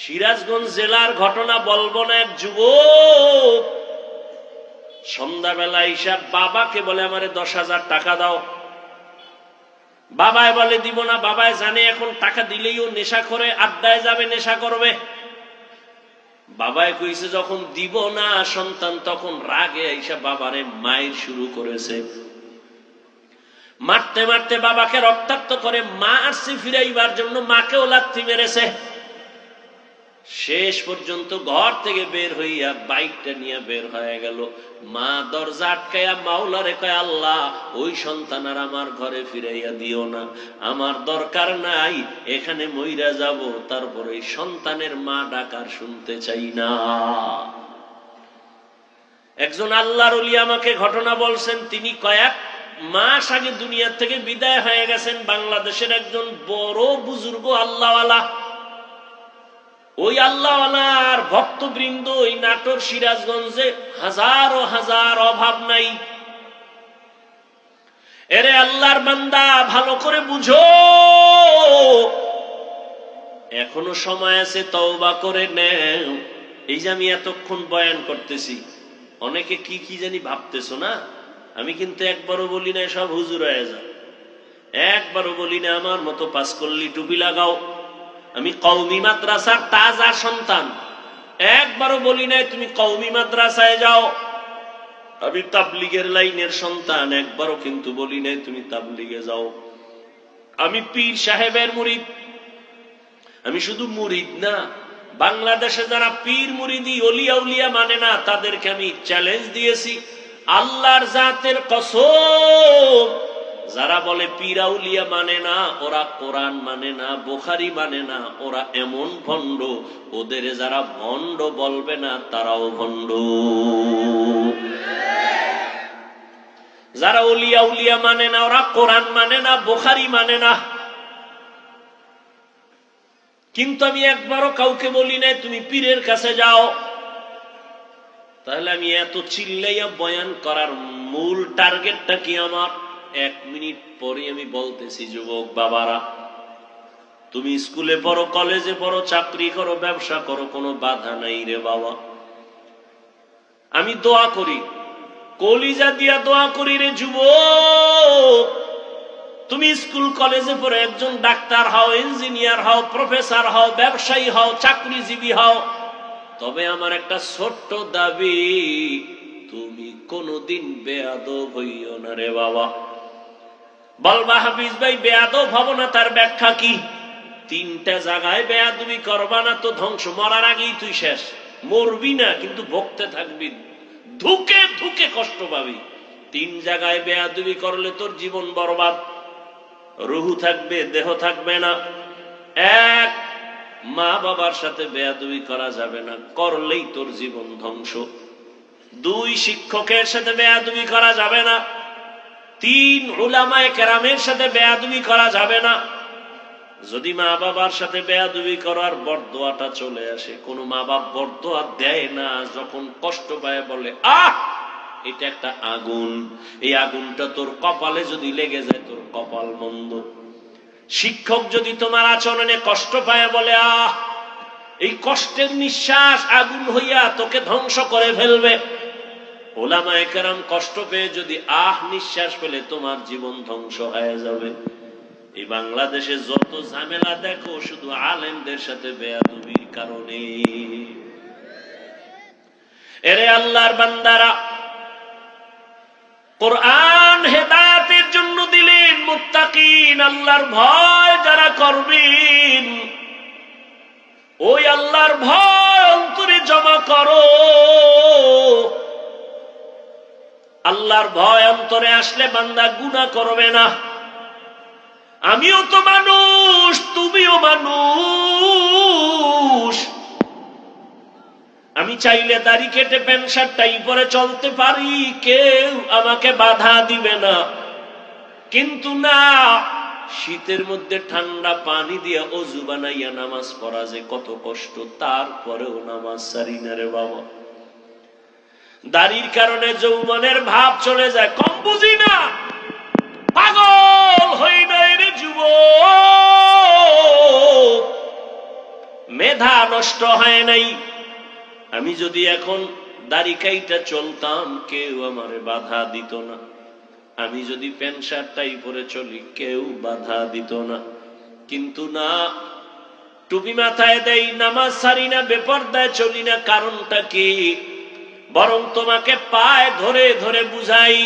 সিরাজগঞ্জ জেলার ঘটনা বলবো না। এক যুবক সন্ধ্যাবেলা হিসাব বাবাকে বলে আমারে 10,000 টাকা দাও। বাবায় বলে দিব না। বাবায় জানে এখন টাকা দিলেই ও নেশা করে, আড্ডায় যাবে, নেশা করবে। বাবায় কইছে যখন দিব না সন্তান তখন রাগে আইসা বাবারে মায়ের শুরু করেছে। মারতে মারতে বাবাকে রক্তাক্ত করে মা আসছে ফিরাইবার জন্য, মাকেও লাথি মেরেছে। শেষ পর্যন্ত ঘর থেকে বের হইয়া বাইকটা নিয়ে বের হয়ে গেল। মা দরজা আটকাইয়া মাওলারে কয়, আল্লাহ ওই সন্তান আর আমার ঘরে ফিরাইয়া দিও না, আমার দরকার নাই, এখানে মইরা যাব, তারপরে এই সন্তানের মা ডাকার শুনতে চাই না। একজন আল্লাহর ওলি আমাকে ঘটনা বলছেন, তিনি কয়েক মাস আগে দুনিয়া থেকে বিদায় হয়ে গেছেন। বাংলাদেশের একজন বড় বুজুর্গ আল্লাহওয়ালা। ওই আল্লাহওয়ালার ভক্তবৃন্দ ওই নাটোর সিরাজগঞ্জে হাজারো হাজার, অভাব নাই। এরে আল্লাহর বান্দা ভালো করে বুঝো, এখনো সময় আছে, তওবা করে নেও। এই যে আমি এতক্ষণ বয়ান করতেছি, অনেকে কি কি জানি ভাবতেছো না। আমি কিন্তু একবারও বলি না সব হুজুর হয়ে যাও, একবারও বলি না আমার মতো পাঁচকল্লি টুপি লাগাও। আমি কওমি মাদ্রাসার তাজা সন্তান, একবারও বলি নাই তুমি কওমি মাদ্রাসায় যাও। আমি তাবলীগের লাইনের সন্তান, একবারও কিন্তু বলি নাই তুমি তাবলীগে যাও। আমি পীর সাহেবের মুরিদ। আমি শুধু মুরিদ না, বাংলাদেশে যারা পীর মুরিদি ওলিয়া উলিয়া মানে না তাদেরকে আমি চ্যালেঞ্জ দিয়েছি, আল্লাহর জাতের কসম, যারা বলে পীর আউলিয়া মানে না, ওরা কোরআন মানে না, বুখারী মানে না, ওরা এমন ভণ্ড, ওদের যারা ভণ্ড বলবে না তারাও ভণ্ড। যারা ওলিয়া উলিয়া মানে না, ওরা কোরআন মানে না, বুখারী মানে না। কিন্তু আমি একবারও কাউকে বলি নাই তুমি পীরের কাছে যাও। তাহলে আমি এত চিল্লাইয়া বয়ান করার মূল টার্গেটটা কি আমার? 1 মিনিট পরে আমি বলতেছি, যুবক বাবারা, তুমি স্কুলে পড়ো, কলেজে পড়ো, চাকরি করো, ব্যবসা করো, কোনো বাধা নাই রে বাবা। আমি দোয়া করি, কলিজা দিয়া দোয়া করি রে যুবক, তুমি স্কুল কলেজে পড়ে একজন ডাক্তার হও, ইঞ্জিনিয়ার হও, প্রফেসর হও, ব্যবসায়ী হও, চাকরিজীবী হও, তবে আমার একটা ছোট্ট দাবি, তুমি কোনদিন বেয়াদব হইও না রে বাবা। বলবা হাফিজ ভাই বেয়াদব হব না, তার ব্যাখ্যা কি? 3টা জায়গায় বেয়াদবি করবা না তো ধ্বংস, মরার আগেই তুই শেষ। মরবি না কিন্তু ভুগতে থাকবি, ধুকে ধুকে কষ্ট পাবি। 3 জায়গায় বেয়াদবি করলে তোর জীবন বরবাদ, রুহু থাকবে, দেহ থাকবে না। 1, মা বাবার সাথে বেয়াদবি করা যাবে না, করলেই তোর জীবন ধ্বংস। 2, শিক্ষকের সাথে বেয়াদবি করা যাবে না। 3, উলামায়ে কেরামের সাথে বেয়াদবি করা যাবে না। যদি মা বাবার সাথে বেয়াদবি করার বরদোয়াটা চলে আসে, কোন মা বাপ বরদোয়া দেয় না, যখন কষ্ট পায় বলে আহ এটা একটা আগুন, এই আগুনটা তোর কপালে যদি লেগে যায় তোর কপাল মন্দ। শিক্ষক যদি তোমার আচরণে কষ্ট পায় বলে আহ, এই কষ্টের নিঃশ্বাস আগুন হইয়া তোকে ধ্বংস করে ফেলবে। উলামায়ে কেরাম কষ্ট পেয়ে যদি আহ নিঃশ্বাস ফেলে তোমার জীবন ধ্বংস হয়ে যাবে। এই বাংলাদেশে যত ঝামেলা দেখো শুধু আলেমদের সাথে বেয়াদবির কারণে। এরে আল্লাহর বান্দারা, কোরআন হেদায়েতের জন্য দিলেন, মুত্তাকিন আল্লাহর ভয় যারা করবেন, ওই আল্লাহর ভয় অন্তরে জমা করো। আল্লাহর ভয় অন্তরে আসলে বান্দা গুনাহ করবে না। আমিও তো মানুষ, তুমিও মানুষ। আমি চাইলে দাড়ি কেটে প্যান্ট শার্ট টাই পরে চলতে পারি, কেউ আমাকে বাধা দিবে না। কিন্তু না, শীতের মধ্যে ঠান্ডা পানি দিয়ে অজু বানাইয়া নামাজ পড়া যে কত কষ্ট, তারপরেও নামাজ ছাড়ি না রে বাবা। দাড়ির কারণে যৌবনের ভাব চলে যায়, কম বুঝি না, পাগল হই নাই রে যুবক। মেধা নষ্ট হয় নাই। আমি যদি এখন দাড়ি কাইটা চলতাম কেউ আমারে বাধা দিত না, আমি যদি প্যান্ট শার্টটাই পরে চলি কেউ বাধা দিত না। কিন্তু না, টুপি মাথায় দেই, নামাজ ছাড়ি না, বেপরদায় চলি না, কারণটা কি? বরং তোমাকে পায়ে ধরে ধরে বুঝাই,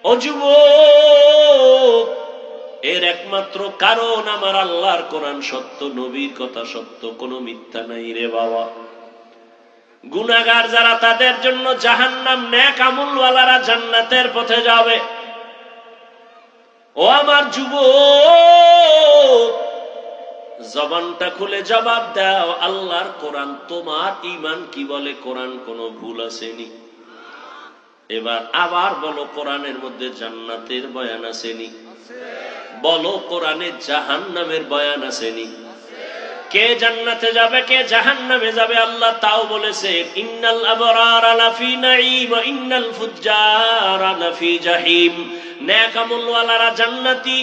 ও যুবক, এর একমাত্র কারণ আমার আল্লাহর কোরআন সত্য, নবীর কথা সত্য, কোনো মিথ্যা নাই রে বাবা। গুনাহগার যারা তাদের জন্য জাহান্নাম, নেক আমলওয়ালারা জান্নাতের পথে যাবে। ও আমার যুবক, জবানটা খুলে জবাব দাও, আল্লাহর কোরআন তোমার ঈমান কি বলে? কোরআন কোনো ভুল আসেনি? এবার আবার বলো, কোরআনের মধ্যে জান্নাতের বয়ান আসেনি? বলো, কোরআনে জাহান্নামের বয়ান আসেনি? কে জান্নাতে যাবে, কে জাহান্নামে যাবে আল্লাহ তাও বলেছেন, ইন্নাল আবরারা লাফি নাঈম ওয়া ইন্নাল ফুজ্জারা লাফি জাহিম। নেক আমলওয়ালারা জান্নাতি,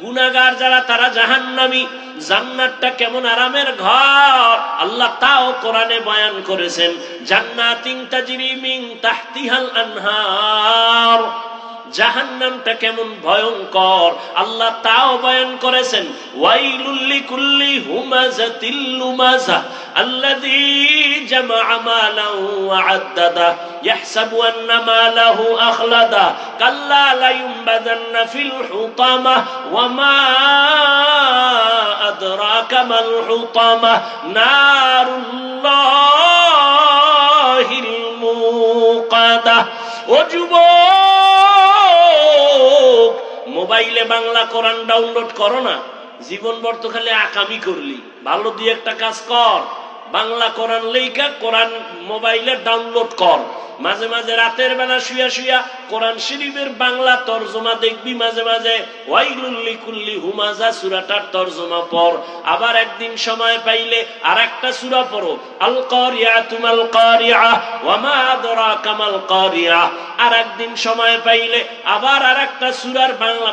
গুনাহগার যারা তারা জাহান্নামী। জান্নাতটা কেমন আরামের ঘর আল্লাহ তাও কোরআনে বয়ান করেছেন, জান্নাতিন তাজরি মিন তাহতিহাল আনহার। জাহান্নামটা কেমন ভয়ঙ্কর আল্লাহ তাও বয়ান করেছেন, ওয়াইলুল লিকুল্লি হুমাযাতিল লুমাযা আল্লাযী জামাআ মালান ওয়া আদ্দাদা ইয়াহসাবু আন্না মালাহু আখলাদা কাল্লা লা ইউনবাযান্না ফিল হুতামা ওয়া মা আদরাকা মাল হুতামা নারুল্লাহিল মুকাদা। ও যুবক, মোবাইলে বাংলা কোরআন ডাউনলোড করো না, জীবনভর তো খালি আকামি করলি। ভালো দিয়ে একটা কাজ কর, বাংলা কোরআন লেখা কোরআন মোবাইলে ডাউনলোড কর। মাঝে মাঝে রাতের বেলা শুয়া শুয়া কোরআন শরীফের বাংলা তরজমা দেখবি, মাঝে মাঝে ওয়াইলুল লিকুল্লি হুমাযা সূরাটার তরজমা পড়। আবার একদিন সময় পাইলে আর একটা সূরা পড়ো, আল কারিয়াতু মাল কারিয়া ওয়া মা আদরাকা মাল কারিয়া। আর একদিন সময় পাইলে আবার আর একটা সূরার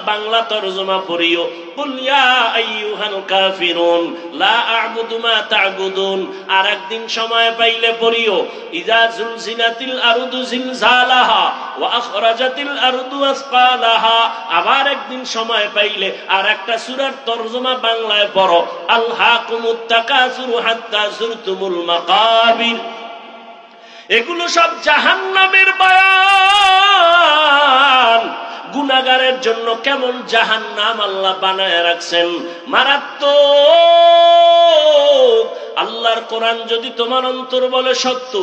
বাংলা তরজমা পড়িও, কুল ইয়া আইয়ুহাল কাফিরুন লা আ'বুদু মা তা'বুদুন। আর একদিন সময় পাইলে পড়িও, ইযা যুলজিলাতিল আরদু জিলজালাহা ওয়া আখরাজাতিল আরদু আসকালাহা। আবার একদিন সময় পাইলে আর একটা সূরার তরজমা বাংলায় পড়ো, আলহাকুমুত তাকাসুরু হাত্তা যুরতুমুল মাকাবির। এগুলো সব জাহান্নামের বয়ান। গুনাহগারের জন্য কেমন জাহান্নাম আল্লাহ বানায় রাখছেন, মারাত্মক। আল্লাহর কোরআন যদি তোমার অন্তর বলে সত্য,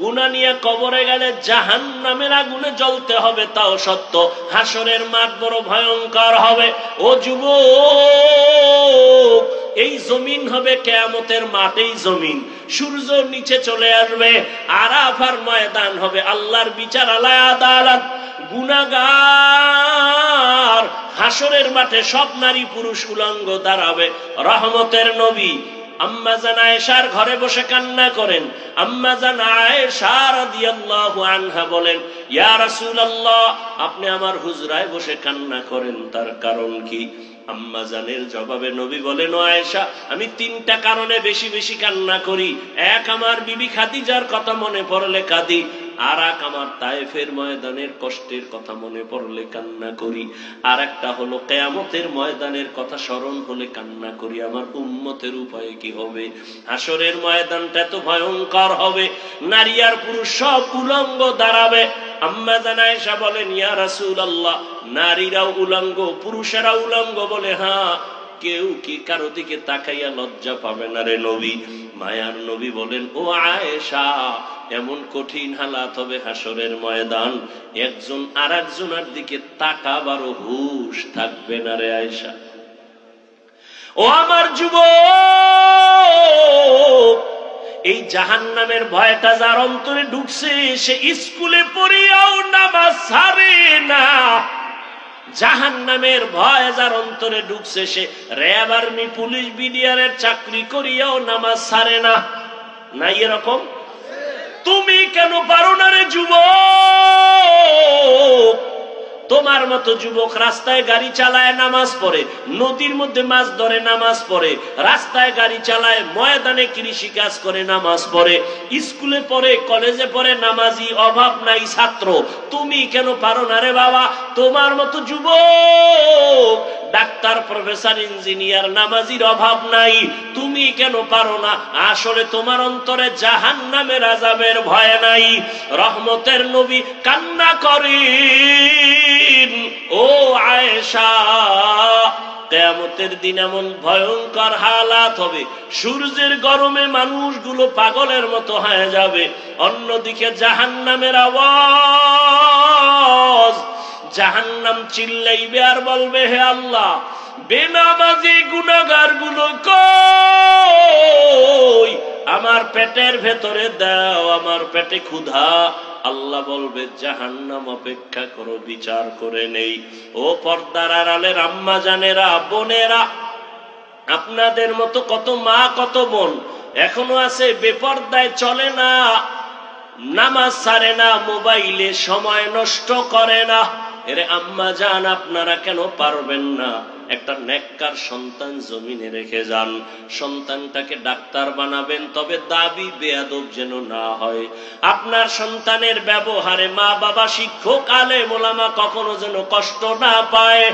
গুনাহ নিয়ে কবরে গেলে জাহান্নামের আগুনে জ্বলতে হবে তাও সত্য, হাসরের মাঠ বড় ভয়ঙ্কর হবে। ও যুবক, এই জমিন হবে কিয়ামতের মাঠেই জমিন, সূর্য নিচে চলে আসবে, আরাফার ময়দান হবে, আল্লাহর বিচার আলায় আদালত। গুনাহগার হাসরের মাঠে সব নারী পুরুষ উলঙ্গ দাঁড়াবে। রহমতের নবী আম্মা জান আয়েশার ঘরে বসে কান্না করেন। আম্মা জান আয়েশা রাদিয়াল্লাহু আনহা বলেন, ইয়া রাসূলুল্লাহ, আপনি আমার হুজরায় বসে কান্না করেন, তার কারণ কি? আম্মা জানের জবাবে নবী বলেন, ও আয়েশা, আমি তিনটা কারণে বেশি বেশি কান্না করি। এক, আমার বিবি খাদিজার কথা মনে পড়লে কাঁদি। আর এক, আমার তায়েফের ময়দানের কষ্টের কথা মনে পড়লে কান্না করি। আর একটা হলো কিয়ামতের ময়দানের কথা স্মরণ হলে কান্না করি। আমার উম্মতের উপায় কি হবে? হাসরের ময়দানটা তো ভয়ঙ্কর হবে, নারী আর পুরুষ সব উলঙ্গ দাঁড়াবে। আম্মা জান আয়েশা বলেন, ইয়া রাসূলুল্লাহ, নারীরাও উলঙ্গ পুরুষেরাও উলঙ্গ? বলে, হ্যাঁ। কেউ কি কারো দিকে তাকাইয়া লজ্জা পাবে না রে নবী? মায়ার নবী বলেন, ও আয়েশা, এমন কঠিন হালাত হবে হাসরের ময়দান, একজন আর একজনের দিকে তাকাবারও হুঁশ থাকবে না রে আয়েশা। ও আমার যুবক, এই জাহান্নামের ভয়টা যার অন্তরে ঢুকছে, সে স্কুলে পড়িয়াও নামাজ ছাড়ে না। জাহান্নামের ভয় যার অন্তরে ঢুকছে, সে র্যাব, আর্মি, পুলিশ, বিডিআরের চাকরি করিয়াও নামাজ ছাড়ে না। নাই এরকম? তুমি কেন পারো না রে যুবক? তোমার মতো যুবক রাস্তায় গাড়ি চালায় নামাজ পড়ে, নদীর মধ্যে মাছ ধরে নামাজ পড়ে, রাস্তায় গাড়ি চালায়, ময়দানে কৃষি কাজ করে নামাজ পড়ে, স্কুলে পড়ে, কলেজে পড়ে, নামাজি অভাব নাই ছাত্র। তুমি কেন পারো না রে বাবা? তোমার মতো যুবক ডাক্তার, প্রফেসর, ইঞ্জিনিয়ার, নামাজির অভাব নাই, তুমি কেন পারো না? আসলে তোমার অন্তরে জাহান্নামের আযাবের ভয় নাই। রহমতের নবী কান্না করেন, ও আয়েশা, কিয়ামতের দিন এমন ভয়ঙ্কর হালাত হবে, সূর্যের গরমে মানুষগুলো পাগলের মতো হয়ে যাবে, অন্যদিকে জাহান্নামের আওয়াজ, জাহান্নাম চিল্লাইবে আর বলবে, হে আল্লাহ, বেনামাজি গুনাহগার গুলো কই? আমার পেটের ভেতরে দাও, আমার পেটে ক্ষুধা। আল্লাহ বলবে, জাহান্নাম অপেক্ষা করো, বিচার করে নেই। ও পর্দার আড়ালের আম্মা জানেরা, বোনেরা, আপনাদের মতো কত মা, কত বোন এখনো আছে বেপর্দায় চলে না, নামাজ ছাড়ে না, মোবাইলে সময় নষ্ট করে না। এরে আম্মা জান, আপনারা কেন পারবেন না? একটা নেককার সন্তান জমিনে রেখে যান, সন্তানটাকে ডাক্তার বানাবেন, তবে দাবি বেয়াদব যেন না হয়। আপনার সন্তানের ব্যবহারে মা বাবা, শিক্ষক, আলেম ওলামা কখনো যেন কষ্ট না পায়।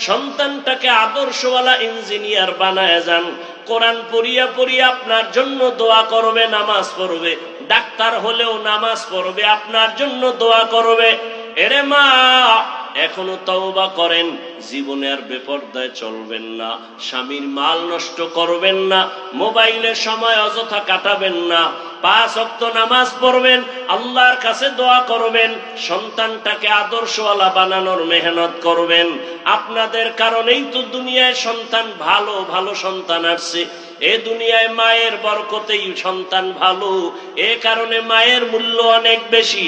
সন্তানটাকে আদর্শওয়ালা ইঞ্জিনিয়ার বানায় যান, কোরআন পড়িয়া পড়িয়া আপনার জন্য দোয়া করবে, নামাজ পড়বে, ডাক্তার হলেও নামাজ পড়বে, আপনার জন্য দোয়া করবে। এরে মা, এখনো তওবা করেন, জীবনে আর বেপরদায় চলবেন না, স্বামীর মাল নষ্ট করবেন না, মোবাইলের সময় অযথা কাটাবেন না, 5 ওয়াক্ত নামাজ পড়বেন, আল্লাহর কাছে দোয়া করবেন, সন্তানটাকে আদর্শওয়ালা বানানোর মেহনত করবেন। আপনাদের কারণেই তো দুনিয়ায় সন্তান ভালো ভালো সন্তান আসছে। এ দুনিয়ায় মায়ের বরকতেই সন্তান ভালো, এ কারণে মায়ের মূল্য অনেক বেশি।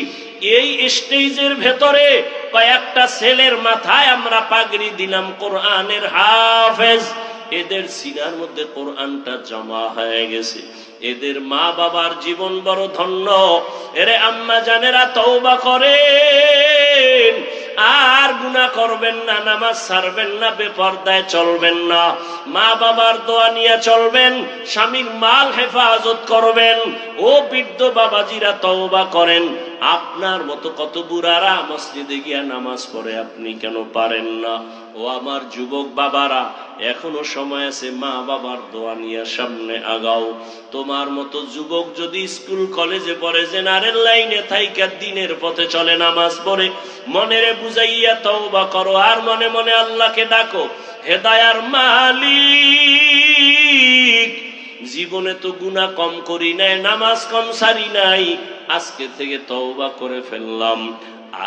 এই স্টেজের ভেতরে কয়েকটা ছেলের মাথায় আমরা পাগড়ি দিলাম, কোরআনের হাফেজ, এদের সিনার মধ্যে কোরআনটা জমা হয়ে গেছে, এদের মা বাবার জীবন বড় ধন্য। এরে আম্মা জানেরা, তওবা করেন, আর গুনাহ করবেন না, নামাজ ছাড়বেন না, বেপরদায় চলবেন না, মা বাবার দোয়া নিয়ে চলবেন, স্বামীর মাল হেফাজত করবেন। ও বৃদ্ধ বাবাজিরা, তওবা করেন। আপনার মতো কত বুড়ারা মসজিদে গিয়া নামাজ পড়ে, আপনি কেন পারেন না? ও আমার যুবক বাবারা, এখনো সময় আছে, মা বাবার দোয়া নিয়ে সামনে আগাও। তোমার মতো যুবক যদি স্কুল কলেজে পড়ে, জেনারেল লাইনে থাইকা দিনের পথে চলে, নামাজ পড়ে, মনেরে বুঝাইয়া তওবা করো, আর মনে মনে আল্লাহকে ডাকো, হেদায়ার মালিক, জীবনে তো গুনাহ কম করি নাই, নামাজ কম সারি নাই, আজকে থেকে তওবা করে ফেললাম,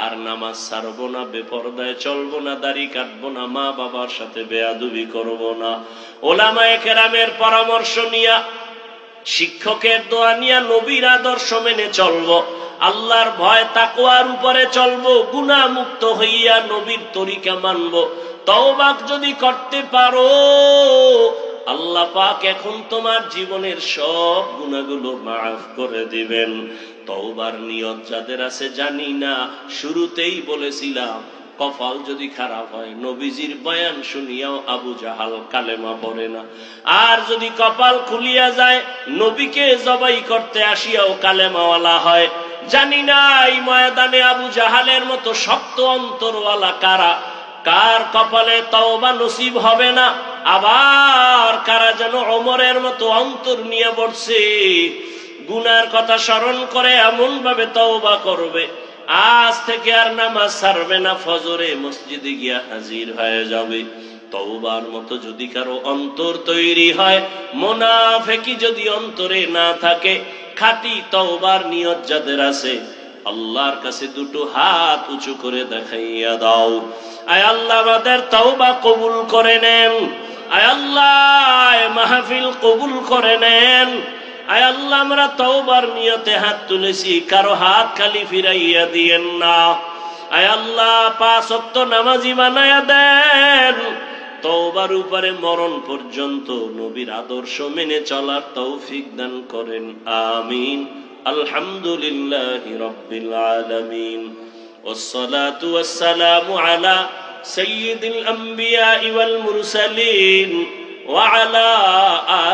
আর নামাজ ছাড়বো না, বেপরদায় চলবো না, দাড়ি কাটবো না, মা বাবার সাথে বেয়াদবি করবো না। ওলামায়ে কেরামের পরামর্শ নিয়া, শিক্ষকের দোয়া নিয়া, নবীর আদর্শ মেনে চলবো, আল্লাহর ভয় তাকওয়ার উপরে চলবো, গুনাহ মুক্ত হইয়া নবীর তরিকা মানবো। তওবা যদি করতে পারো, আল্লাহ পাক এখন তোমার জীবনের সব গুনাহগুলো মাফ করে দিবেন। তওবার নিয়ত যাদের আছে জানি না, শুরুতেই বলেছিলাম, কপাল যদি খারাপ হয়, নবীজির বয়ান শুনিয়াও আবু জাহাল কালেমা পড়ে না, আর যদি কপাল খুলিয়া যায়, নবীকে জবাই করতে আসিয়াও কালেমাওয়ালা হয়। জানি না এই ময়দানে আবু জাহালের মতো শক্ত অন্তরওয়ালা কারা, কার কপালে তওবা নসিব হবে না, আবার কারা যেন ওমরের মতো অন্তর নিয়ে বসছে, গুনার কথা স্মরণ করে এমন ভাবে তওবা করবে, আজ থেকে আর নামাজ ছাড়বে না, ফজরে মসজিদে গিয়া হাজির হয়ে যাবে। তওবার মতো যদি কারো অন্তর তৈরি হয়, মুনাফিকি যদি অন্তরে না থাকে, খাঁটি তওবার নিয়ত যাদের আছে, আল্লাহর কাছে দুটো হাত উঁচু করে দেখাইয়া দাও, আয় আল্লাহ আমাদের তওবা কবুল করে নেন, আয় আল্লাহ মাহফিল কবুল করে নেন, আয় আল্লাহ আমরা তওবার নিয়তে হাত তুলেছি, কারো হাত খালি ফিরাইয়া দিয়েন না, আয় আল্লাহ 5 ওয়াক্ত নামাজি বানায়া দেন, তওবার উপরে মরণ পর্যন্ত নবীর আদর্শ মেনে চলার তৌফিক দান করেন, আমিন। আলহামদুলিল্লাহি রাব্বিল আলামিন। والصلاة والسلام على سيد الأنبياء والمرسلين وعلى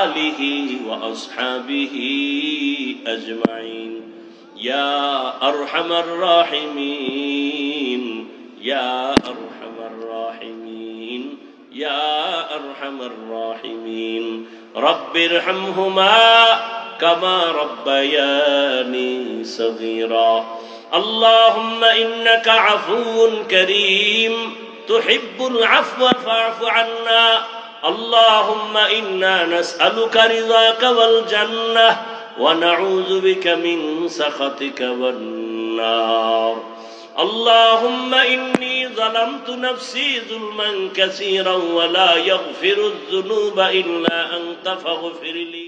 آله وأصحابه أجمعين يا أرحم الراحمين يا أرحم الراحمين يا أرحم الراحمين رب ارحمهما كما ربياني صغيرا اللهم إنك عفو كريم تحب العفو فاعف عنا اللهم إنا نسألك رضاك والجنة ونعوذ بك من سخطك والنار اللهم إني ظلمت نفسي ظلما كثيرا ولا يغفر الذنوب إلا أنت فاغفر لي